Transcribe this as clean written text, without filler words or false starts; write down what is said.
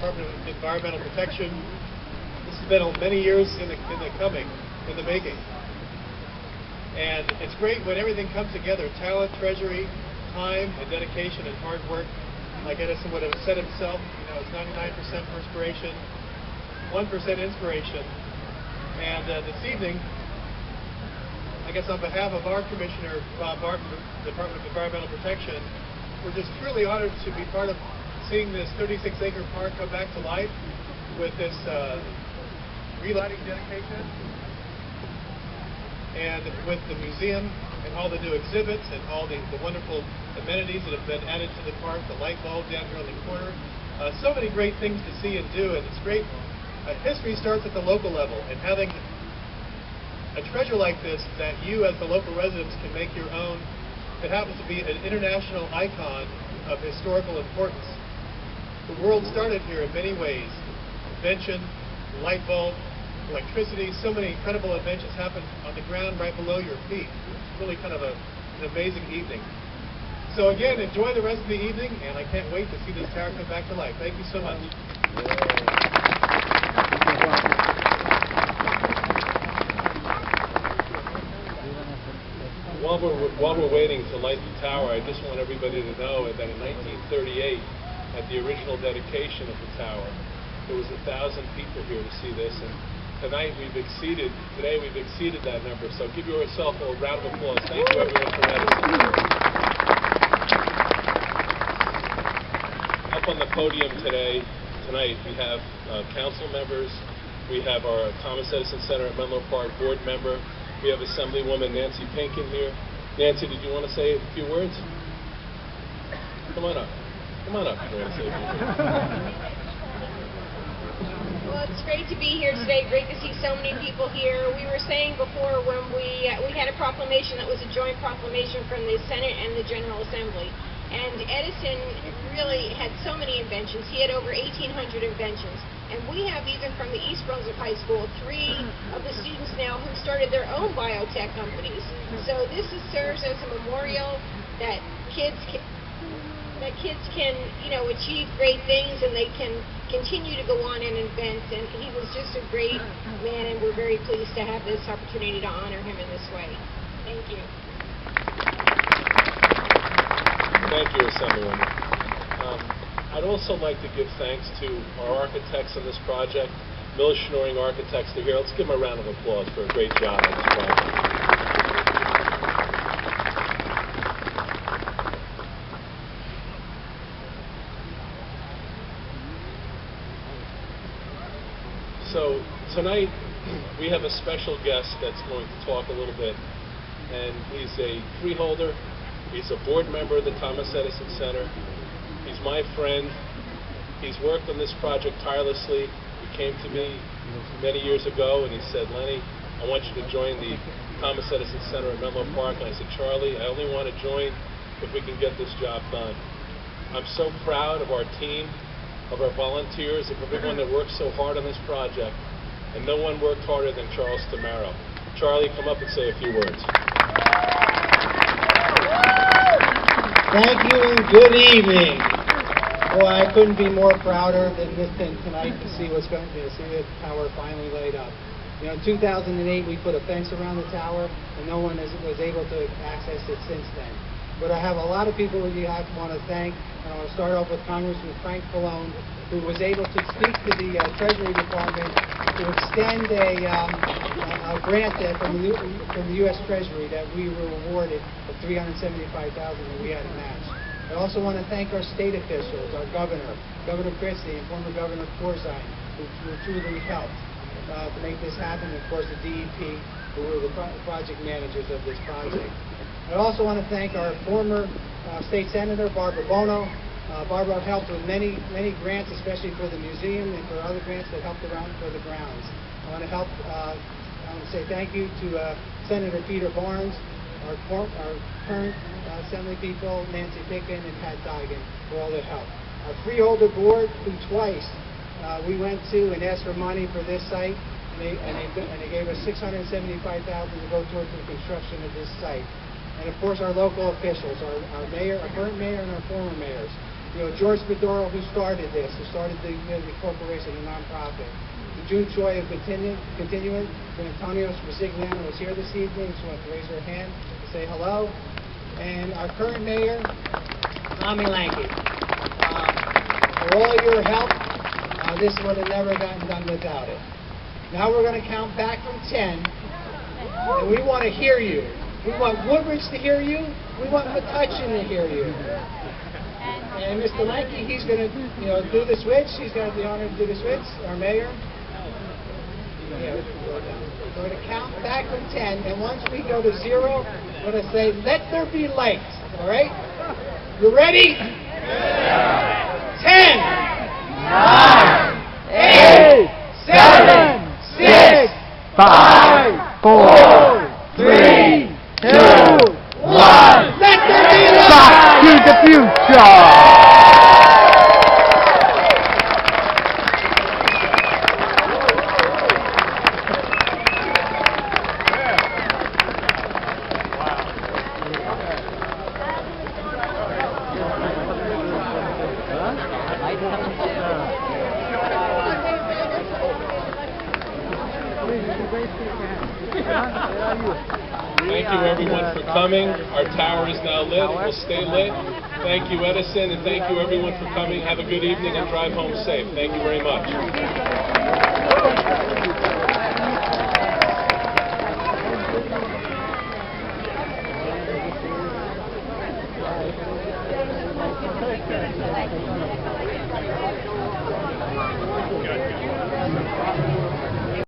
Department of Environmental Protection. This has been many years in the making. And it's great when everything comes together, talent, treasury, time, and dedication, and hard work. Like Edison would have said himself, you know, it's 99% perspiration, 1% inspiration. And this evening, I guess on behalf of our Commissioner, Bob Barton, the Department of Environmental Protection, we're just truly honored to be part of seeing this 36-acre park come back to life with this relighting dedication, and with the museum and all the new exhibits and all the wonderful amenities that have been added to the park, the light bulb down here on the corner. So many great things to see and do, and it's great. History starts at the local level, and having a treasure like this that you as the local residents can make your own, that happens to be an international icon of historical importance. The world started here in many ways. Invention, light bulb, electricity, so many incredible inventions happened on the ground right below your feet. It's really kind of an amazing evening. So again, enjoy the rest of the evening, and I can't wait to see this tower come back to life. Thank you so much. While we're waiting to light the tower, I just want everybody to know that in 1938, at the original dedication of the tower, there was 1,000 people here to see this, and today we've exceeded that number. So give yourself a round of applause. Thank you, everyone, for Edison. Up on the podium tonight, we have council members. We have our Thomas Edison Center at Menlo Park board member. We have Assemblywoman Nancy Pinkin here. Nancy, did you want to say a few words? Come on up. Come on up. If you want to say a few words. Well, it's great to be here today. Great to see so many people here. We were saying before when we had a proclamation that was a joint proclamation from the Senate and the General Assembly. And Edison really had so many inventions. He had over 1,800 inventions. And we have, even from the East Brunswick High School, 3 of the students now who started their own biotech companies. So this serves as a memorial that kids can, you know, achieve great things, and they can continue to go on and invent. And he was just a great man, and we're very pleased to have this opportunity to honor him in this way. Thank you. Thank you, Assemblywoman. I'd also like to give thanks to our architects on this project, Miller Schnoring Architects. They're here. Let's give them a round of applause for a great job on this project. So tonight we have a special guest that's going to talk a little bit, and he's a freeholder. He's a board member of the Thomas Edison Center. He's my friend. He's worked on this project tirelessly. He came to me many years ago and he said, "Lenny, I want you to join the Thomas Edison Center at Menlo Park." And I said, "Charlie, I only want to join if we can get this job done." I'm so proud of our team, of our volunteers, of everyone that worked so hard on this project. And no one worked harder than Charles Tamaro. Charlie, come up and say a few words. Thank you. Good evening. Well, I couldn't be more prouder than tonight to see what's going to see the tower finally laid up. You know, in 2008 we put a fence around the tower, and no one was able to access it since then. But I have a lot of people that you want to thank. And I want to start off with Congressman Frank Pallone, who was able to speak to the Treasury Department to extend a grant from the U.S. Treasury that we were awarded of $375,000 that we had to match. I also want to thank our state officials, our Governor Christie, and former Governor Corzine, who truly helped to make this happen, and of course the DEP, who were the project managers of this project. I also want to thank our former State Senator, Barbara Bono. Barbara helped with many grants, especially for the museum and for other grants that helped around for the grounds. I want to say thank you to Senator Peter Barnes, our current Assembly people, Nancy Pinkin and Pat Duggan, for all their help. Our freeholder board, who twice we went to and asked for money for this site, and they gave us $675,000 to go towards the construction of this site. And of course our local officials, our mayor, our current mayor and our former mayors. George Bedoro, who started this, who started the corporation, the nonprofit. To June Choi of Continuing, to Antonio Resignano, who's here this evening. She wants to raise her hand to say hello. And our current mayor, Tommy Lanky. For all your help, this would have never gotten done without it. Now we're going to count back from 10, and we want to hear you. We want Woodbridge to hear you. We want Metuchen to hear you. And Mr. Lanky, he's going to, do the switch. He's got the honor to do the switch. Our mayor. Yeah, we're going to count back from 10, and once we go to 0, we're going to say, "Let there be light." All right? You ready? 10, 9, 8, 7, 6, 5, 4, 3, 2, 1. Let there be light. Back to the future. Thank you, everyone, for coming. Our tower is now lit. It will stay lit. Thank you, Edison, and thank you, everyone, for coming. Have a good evening and drive home safe. Thank you very much.